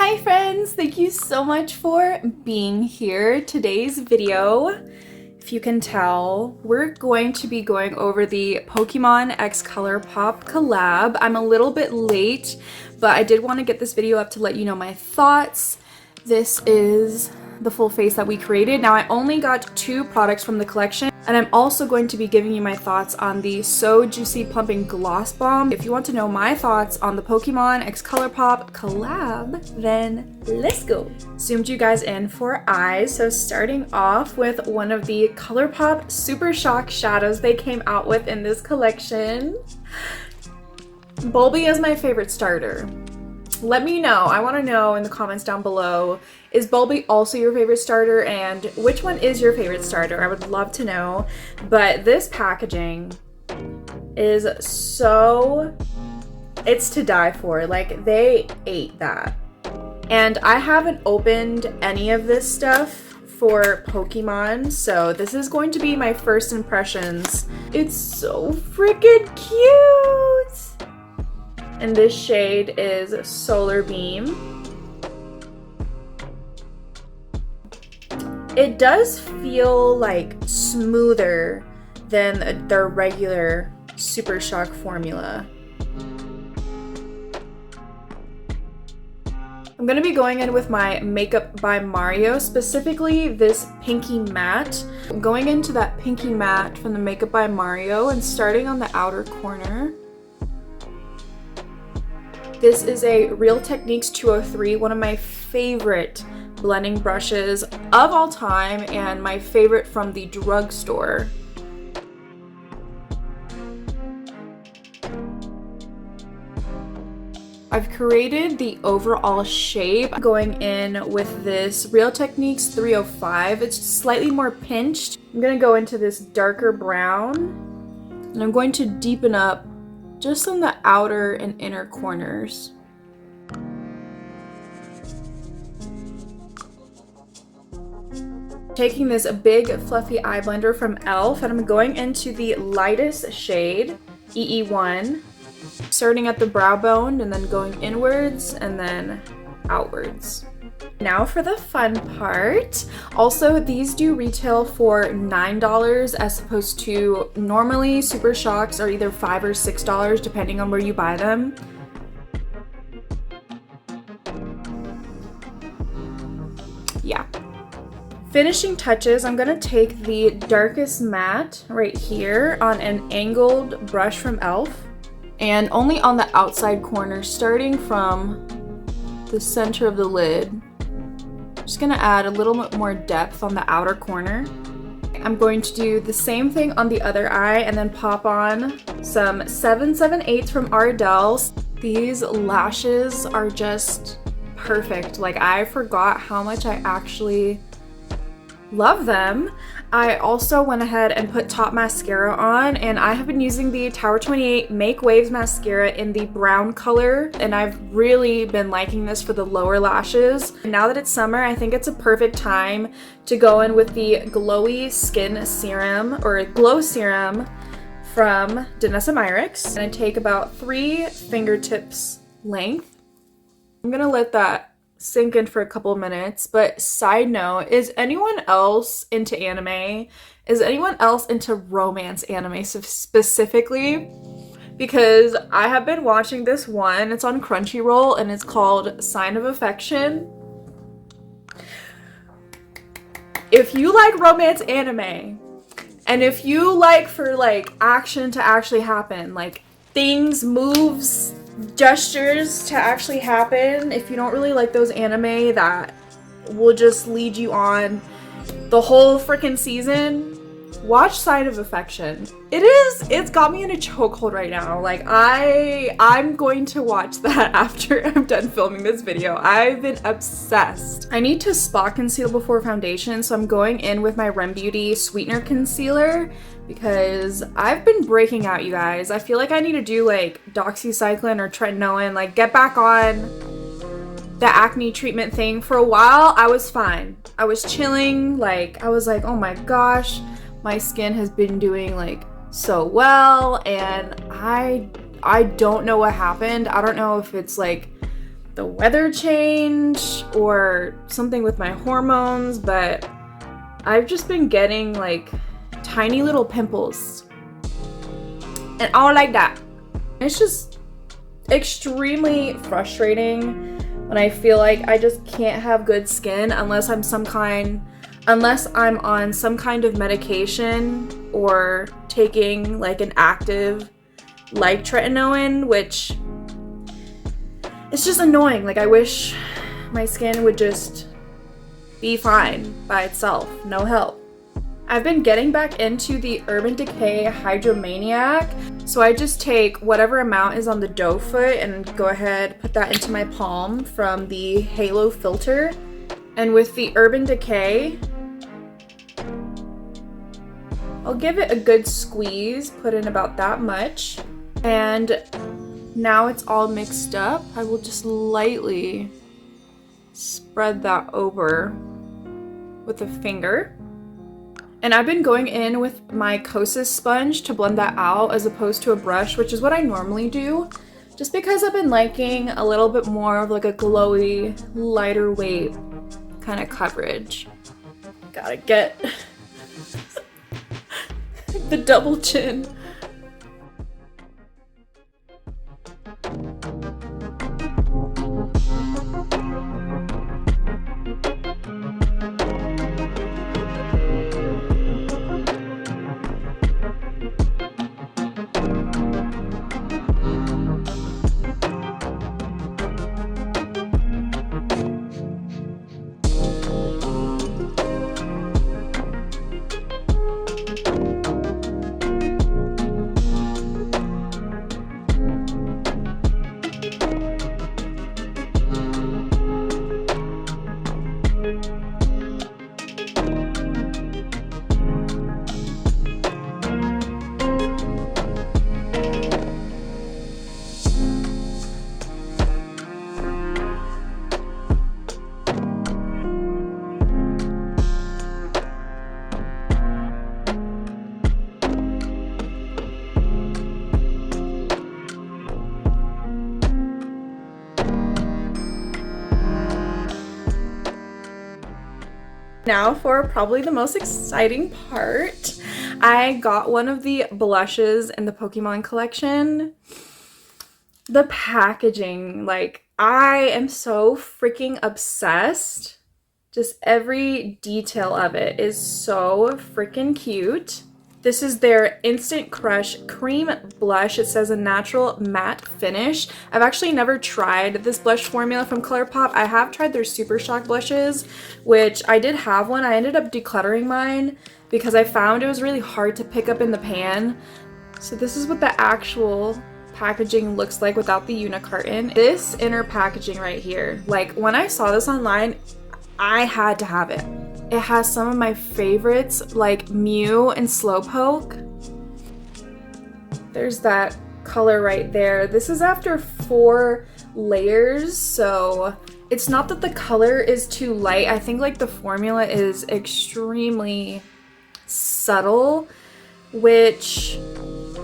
Hi friends, thank you so much for being here. Today's video, if you can tell, we're going to be going over the Pokemon x Colourpop collab. I'm a little bit late, but I did want to get this video up to let you know my thoughts. This is the full face that we created. Now I only got 2 products from the collection, and I'm also going to be giving you my thoughts on the So Juicy Plumping Gloss Bomb. If you want to know my thoughts on the Pokemon x Colourpop collab, then let's go. Zoomed you guys in for eyes. So starting off with one of the Colourpop Supershock shadows they came out with in this collection. Bulby is my favorite starter. Let me know. I want to know in the comments down below, is Bulby also your favorite starter, and which one is your favorite starter? I would love to know. But this packaging is so, it's to die for. Like, they ate that. And I haven't opened any of this stuff for Pokemon, so this is going to be my first impressions. It's so freaking cute! And this shade is Solar Beam. It does feel like smoother than their regular Supershock formula. I'm going to be going in with my Makeup by Mario, specifically this Pinky Matte. I'm going into that Pinky Matte from the Makeup by Mario and starting on the outer corner. This is a Real Techniques 203, one of my favorite blending brushes of all time and my favorite from the drugstore. I've created the overall shape going in with this Real Techniques 305. It's slightly more pinched. I'm going to go into this darker brown and I'm going to deepen up just on the outer and inner corners. Taking this big fluffy eye blender from e.l.f. and I'm going into the lightest shade, EE1, starting at the brow bone and then going inwards and then outwards. Now for the fun part. Also, these do retail for $9 as opposed to normally Supershocks are either $5 or $6 depending on where you buy them. Yeah. Finishing touches, I'm going to take the darkest matte right here on an angled brush from e.l.f. and only on the outside corner starting from the center of the lid. Just gonna add a little bit more depth on the outer corner. I'm going to do the same thing on the other eye and then pop on some 778 from Ardell. These lashes are just perfect. Like, I forgot how much I actually love them. I also went ahead and put top mascara on, and I have been using the Tower 28 MakeWaves mascara in the brown color, and I've really been liking this for the lower lashes. Now that it's summer, I think it's a perfect time to go in with the Glowy Skin Serum, or Glow Serum from Danessa Myricks. And I take about 3 fingertips length. I'm gonna let that sink in for a couple of minutes. But side note, is anyone else into anime? Is anyone else into romance anime specifically? Because I have been watching this one. It's on Crunchyroll and it's called Sign of Affection. If you like romance anime and if you like for like action to actually happen, like things, moves, gestures to actually happen, if you don't really like those anime that will just lead you on the whole freaking season, watch Sign of Affection. It's got me in a chokehold right now. Like, I'm going to watch that after I'm done filming this video. I've been obsessed. I need to spot conceal before foundation, so I'm going in with my Rem Beauty Sweetener Concealer because I've been breaking out, you guys. I feel like I need to do like doxycycline or tretinoin, like get back on the acne treatment thing. For a while, I was fine. I was chilling. Like, I was like, oh my gosh, my skin has been doing like so well, and I don't know what happened. I don't know if it's like the weather change or something with my hormones, but I've just been getting like tiny little pimples and all like that. It's just extremely frustrating when I feel like I just can't have good skin unless I'm on some kind of medication or taking like an active like tretinoin, which it's just annoying. Like I wish my skin would just be fine by itself, no help. I've been getting back into the Urban Decay Hydromaniac. So I just take whatever amount is on the doe foot and go ahead, put that into my palm from the Halo filter. And with the Urban Decay, I'll give it a good squeeze, put in about that much. And now it's all mixed up. I will just lightly spread that over with a finger. And I've been going in with my Kosas sponge to blend that out as opposed to a brush, which is what I normally do, just because I've been liking a little bit more of like a glowy, lighter weight kind of coverage. Gotta get the double chin. Now for probably the most exciting part. I got one of the blushes in the Pokemon collection. The packaging, like, I am so freaking obsessed. Just every detail of it is so freaking cute. This is their Instant Crush Cream Blush. It says a natural matte finish. I've actually never tried this blush formula from Colourpop. I have tried their Supershock blushes, which I did have one. I ended up decluttering mine because I found it was really hard to pick up in the pan. So this is what the actual packaging looks like without the unicarton. This inner packaging right here, like when I saw this online, I had to have it. It has some of my favorites like Mew and Slowpoke. There's that color right there. This is after 4 layers, so it's not that the color is too light. I think like the formula is extremely subtle, which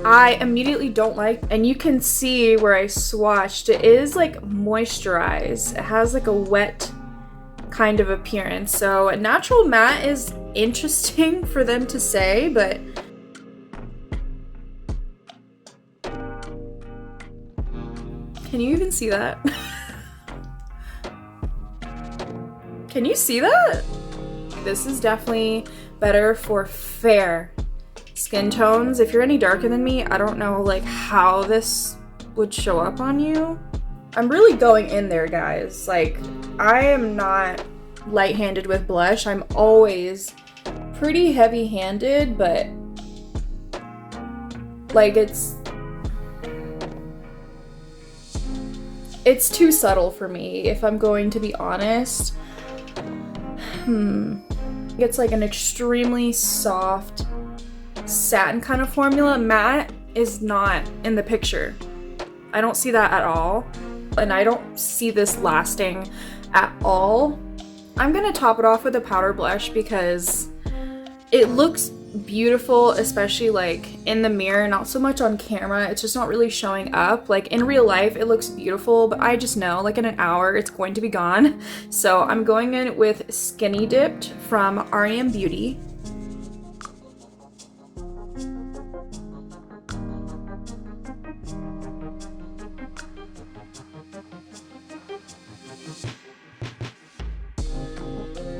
I immediately don't like. And you can see where I swatched, it is like moisturized. It has like a wet kind of appearance. So natural matte is interesting for them to say, but can you even see that? Can you see that? This is definitely better for fair skin tones. If you're any darker than me, I don't know like how this would show up on you. I'm really going in there, guys. Like, I am not light-handed with blush. I'm always pretty heavy-handed, but like it's too subtle for me, if I'm going to be honest. It's like an extremely soft satin kind of formula. Matte is not in the picture. I don't see that at all. And I don't see this lasting at all. I'm gonna top it off with a powder blush because it looks beautiful, especially like in the mirror, not so much on camera. It's just not really showing up. Like in real life it looks beautiful, but I just know like in an hour it's going to be gone. So I'm going in with Skinny Dipped from REM Beauty.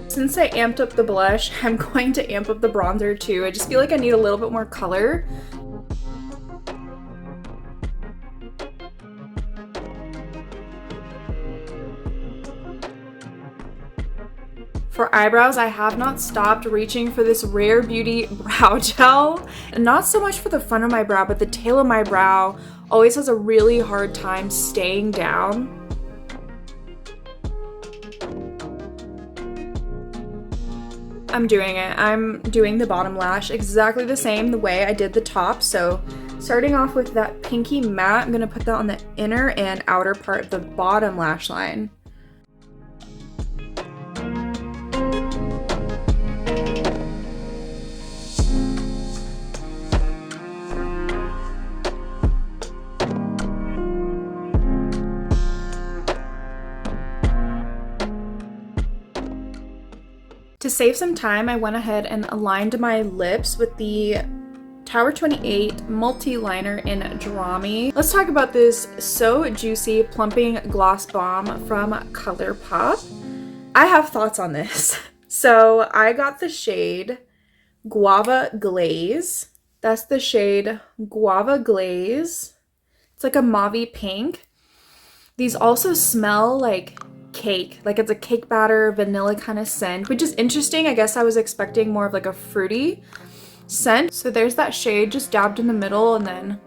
Since I amped up the blush, I'm going to amp up the bronzer too. I just feel like I need a little bit more color. For eyebrows, I have not stopped reaching for this Rare Beauty brow gel. Not so much for the front of my brow, but the tail of my brow always has a really hard time staying down. I'm doing it. I'm doing the bottom lash exactly the same the way I did the top. So starting off with that pinky matte, I'm gonna put that on the inner and outer part of the bottom lash line. To save some time, I went ahead and aligned my lips with the Tower 28 multi-liner in Drami. Let's talk about this So Juicy Plumping Gloss Bomb from Colourpop. I have thoughts on this. So I got the shade Guava Glaze. That's the shade Guava Glaze. It's like a mauve pink. These also smell like cake, like it's a cake batter vanilla kind of scent, which is interesting. I guess I was expecting more of like a fruity scent. So there's that shade just dabbed in the middle and then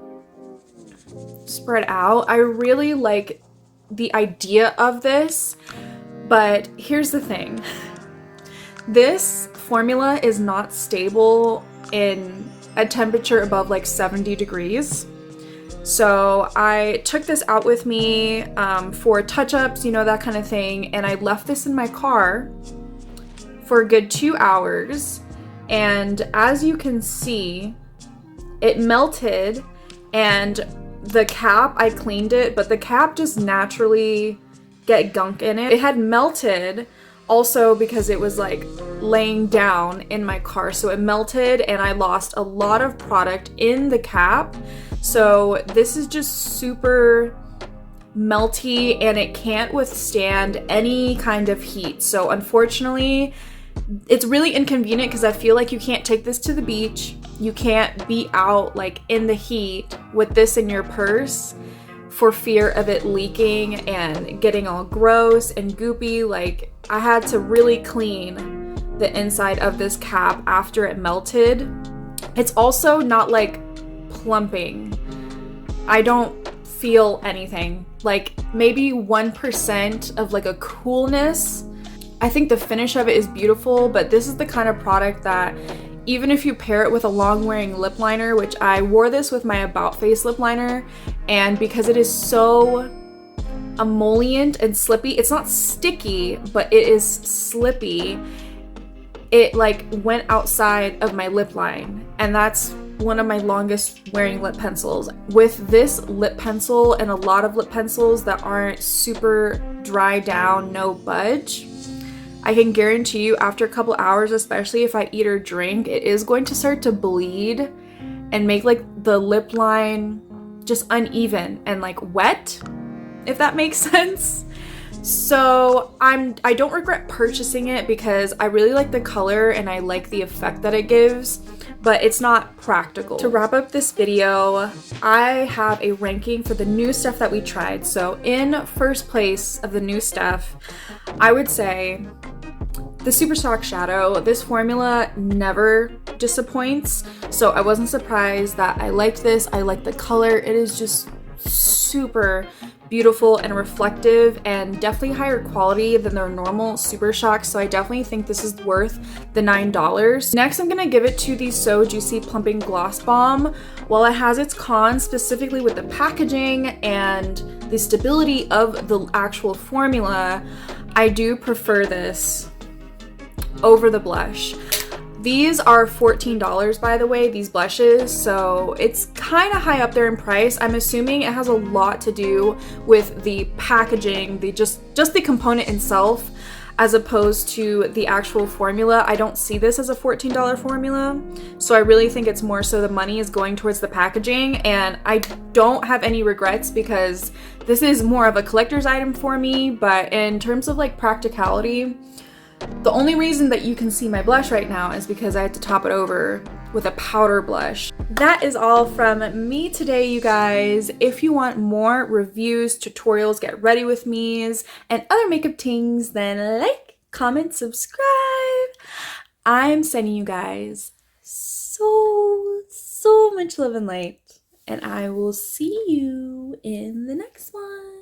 spread out. I really like the idea of this, but here's the thing. This formula is not stable in a temperature above like 70 degrees. So I took this out with me for touch-ups, you know, that kind of thing, and I left this in my car for a good 2 hours, and as you can see, it melted, and the cap, I cleaned it, but the cap just naturally get gunk in it. It had melted also because it was like laying down in my car, so it melted and I lost a lot of product in the cap. So this is just super melty and it can't withstand any kind of heat. So unfortunately, it's really inconvenient because I feel like you can't take this to the beach. You can't be out like in the heat with this in your purse for fear of it leaking and getting all gross and goopy. Like I had to really clean the inside of this cap after it melted. It's also not like plumping. I don't feel anything. Like maybe 1% of like a coolness. I think the finish of it is beautiful, but this is the kind of product that even if you pair it with a long wearing lip liner, which I wore this with my About Face lip liner, and because it is so emollient and slippy, it's not sticky, but it is slippy, it like went outside of my lip line, and that's one of my longest wearing lip pencils. With this lip pencil and a lot of lip pencils that aren't super dry down, no budge, I can guarantee you after a couple hours, especially if I eat or drink, it is going to start to bleed and make like the lip line just uneven and like wet, if that makes sense. So I don't regret purchasing it because I really like the color and I like the effect that it gives, but it's not practical. To wrap up this video, I have a ranking for the new stuff that we tried. So in first place of the new stuff, I would say the Supershock shadow. This formula never disappoints, so I wasn't surprised that I liked this. I like the color. It is just super beautiful and reflective and definitely higher quality than their normal Supershock, so I definitely think this is worth the $9. Next, I'm gonna give it to the So Juicy Plumping Gloss Bomb. While it has its cons, specifically with the packaging and the stability of the actual formula, I do prefer this over the blush. These are $14, by the way, these blushes, so it's kind of high up there in price. I'm assuming it has a lot to do with the packaging, just the component itself, as opposed to the actual formula. I don't see this as a $14 formula, so I really think it's more so the money is going towards the packaging, and I don't have any regrets because this is more of a collector's item for me. But in terms of like practicality, the only reason that you can see my blush right now is because I had to top it over with a powder blush. That is all from me today, you guys. If you want more reviews, tutorials, get ready with me's, and other makeup things, then like, comment, subscribe. I'm sending you guys so much love and light, and I will see you in the next one.